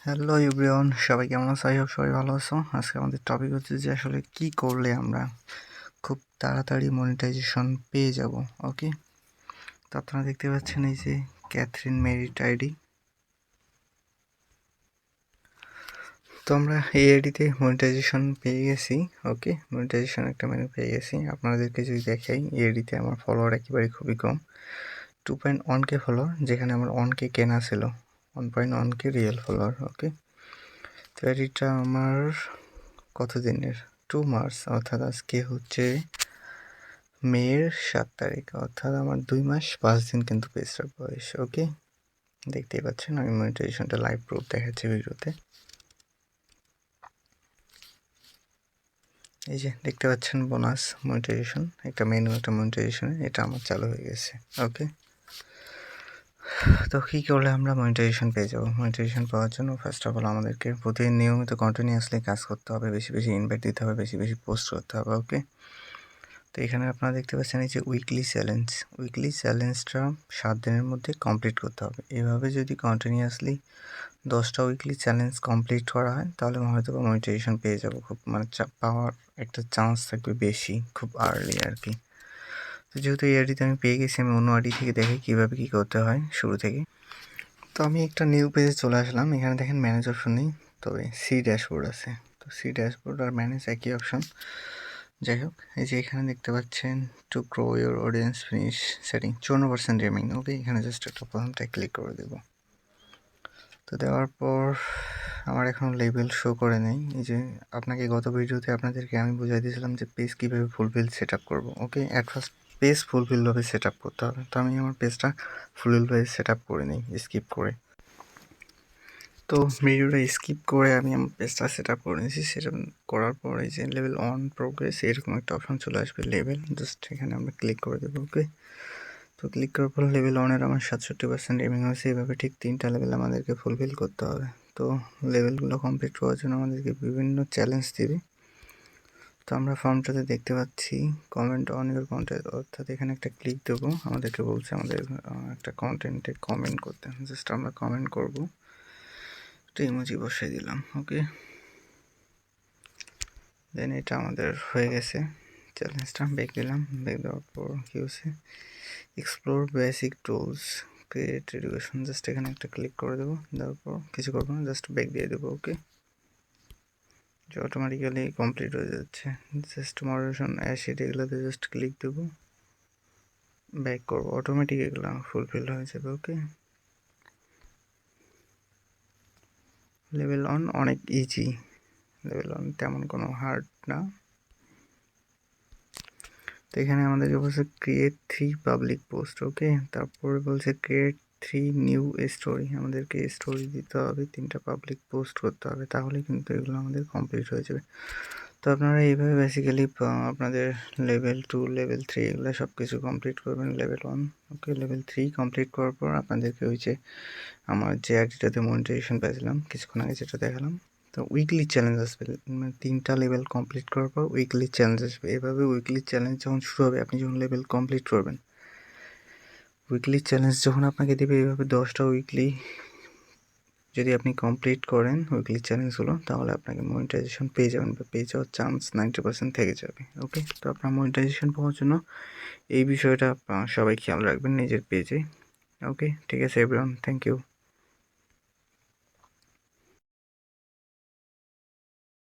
Hello everyone, সবাই কেমন আছো? আই হোপ সবাই ভালো আছো। আজকে আমাদের টপিক হচ্ছে যে আসলে কি করলে আমরা খুব তাড়াতাড়ি মনিটাইজেশন পেয়ে যাব। ওকে, তো আপনারা দেখতে পাচ্ছেন এই যে ক্যাথরিন মেরিট আইডি। তো আমরা এই আইডিতে মনিটাইজেশন পেয়ে গেছি। ওকে, মনিটাইজেশন একটা মেনু পেয়ে গেছি। আপনাদেরকে যদি দেখাই, এই আইডিতে আমার ফলোয়ার একেবারে খুবই কম, 2.1K ফলোয়ার, যেখানে আমার 1K কেনা ছিল, 1.1K রিয়েল ফলোয়ার। ওকে, তো আইডিটা আমার কত দিনের, 2 মার্চ, অর্থাৎ আজকে হচ্ছে মের 7 তারিখ, অর্থাৎ আমার 2 মাস 5 দিন কিন্তু পেজটার বয়স। ওকে, দেখতেই পাচ্ছেন আমি মনিটাইজেশনটা লাইভ প্রুফ দেখাচ্ছি ভিডিওতে। এই যে দেখতে পাচ্ছেন বোনাস মনিটাইজেশন, একটা মেনু, একটা মনিটাইজেশন, এটা আমার চালু হয়ে গেছে। ওকে, তো কী করলে আমরা মনিটাইজেশন পেয়ে যাবো? মনিটাইজেশন পাওয়ার জন্য ফার্স্ট অফ অল আমাদেরকে প্রতিদিন নিয়মিত কন্টিনিউয়াসলি কাজ করতে হবে, বেশি বেশি ইনভাইট দিতে হবে, বেশি বেশি পোস্ট করতে হবে। ওকে, তো এখানে আপনারা দেখতে পাচ্ছেন এই যে উইকলি চ্যালেঞ্জটা 7 দিনের মধ্যে কমপ্লিট করতে হবে। এভাবে যদি কন্টিনিউয়াসলি 10টা উইকলি চ্যালেঞ্জ কমপ্লিট করা হয়, তাহলে হয়তো বা মনিটাইজেশন পেয়ে যাবো। খুব মানে পাওয়ার একটা চান্স থাকবে বেশি, খুব আর্লি আর কি। তো যেহেতু এই আইডিতে আমি পেয়ে গেছি, আমি অন্য আইডি থেকে দেখি কীভাবে কী করতে হয় শুরু থেকে। তো আমি একটা নিউ পেজে চলে আসলাম। এখানে দেখেন ম্যানেজ অপশন নেই, তবে সি ড্যাশবোর্ড আছে। তো সি ড্যাশবোর্ড আর ম্যানেজ একই অপশন। যাই হোক, এই যে এখানে দেখতে পাচ্ছেন to grow your audience finish setting 54% remaining. Okay, এখানে জাস্ট একটা প্রথমটা ক্লিক করে দেব। তো দেওয়ার পর আমার এখন লেবেল শো করে নেই। এই যে আপনাকে গত ভিডিওতে আপনাদেরকে আমি বুঝাই দিয়েছিলাম যে পেজ কীভাবে ফুলফিল সেট আপ করবো। ওকে, অ্যাট ফার্স্ট পেজ ফুলফিলভাবে সেট আপ করতে হবে। তো আমি আমার পেজটা ফুলফিলভাবে সেট আপ করে নিই স্কিপ করে। তো ভিডিওটা স্কিপ করে আমি আমার পেজটা সেট আপ করে নিয়েছি। সেট আপ করার পর এই যে লেভেল অন প্রোগ্রেস এরকম একটা অপশন চলে আসবে, লেভেল, জাস্ট এখানে আমরা ক্লিক করে দেবো। ওকে, তো ক্লিক করার পর লেভেল অনের আমার 67% এমিং হয়েছে। এভাবে ঠিক 3টা লেভেল আমাদেরকে ফুলফিল করতে হবে। তো লেভেলগুলো কমপ্লিট করার জন্য আমাদেরকে বিভিন্ন চ্যালেঞ্জ দেবে। তো আমরা ফর্মটাতে দেখতে পাচ্ছি কমেন্ট অন ইউর কন্টেন্ট, অর্থাৎ এখানে একটা ক্লিক দেবো। আমাদেরকে বলছে আমাদের একটা কন্টেন্টে কমেন্ট করতে, জাস্ট আমরা কমেন্ট করবো, একটা ইমোজি বসিয়ে দিলাম। ওকে, দেন এটা আমাদের হয়ে গেছে চ্যালেঞ্জটা। ব্যাক দিলাম, ব্যাক দেওয়ার পর কী হচ্ছে, explore basic tools create education, just এখানে একটা ক্লিক করে দেবো। দেওয়ার পর কিছু করবো না, জাস্ট ব্যাক দিয়ে দেবো। ওকে, যে অটোমেটিক্যালি কমপ্লিট হয়ে যাচ্ছে। জাস্ট মডারেশন অ্যাসিড এগুলোতে জাস্ট ক্লিক দেবো, ব্যাক করবো, অটোমেটিক এগুলো ফুলফিল হয়ে যাবে। ওকে, লেভেল অন অনেক ইজি, লেভেল অন তেমন কোনো হার্ড না। তো এখানে আমাদেরকে বলছে ক্রিয়েট 3 পাবলিক পোস্ট। ওকে, তারপরে বলছে ক্রিয়েট 3 নিউ স্টোরি, আমাদেরকে স্টোরি দিতে হবে, 3টা পাবলিক পোস্ট করতে হবে, তাহলে কিন্তু এগুলো আমাদের কমপ্লিট হয়ে যাবে। তো আপনারা এইভাবে বেসিক্যালি আপনাদের লেভেল 2 লেভেল 3 এগুলো সব কিছু কমপ্লিট করবেন। লেভেল 1, ওকে, লেভেল 3 কমপ্লিট করার পর আপনাদেরকে ওই যে আমার যে আইডিটাতে মনিটাইজেশন পেয়েছিলাম কিছুক্ষণ আগে, যেটা দেখালাম, তো উইকলি চ্যালেঞ্জ আসবে। মানে 3টা লেভেল কমপ্লিট করার পর উইকলি চ্যালেঞ্জ আসবে। এভাবে উইকলি চ্যালেঞ্জ যখন শুরু হবে, আপনি যখন লেভেল কমপ্লিট করবেন, উইকলি চ্যালেঞ্জ যখন আপনাকে দেবে, এইভাবে 10টা উইকলি যদি আপনি কমপ্লিট করেন উইকলি চ্যালেঞ্জগুলো, তাহলে আপনাকে মনিটাইজেশন পেয়ে যাবেন, বা পেয়ে যাওয়ার চান্স 90% থেকে যাবে। ওকে, তো আপনার মনিটাইজেশন পাওয়ার জন্য এই বিষয়টা সবাই খেয়াল রাখবেন নিজের পেজে। ওকে, ঠিক আছে এভরিওয়ান, থ্যাংক ইউ।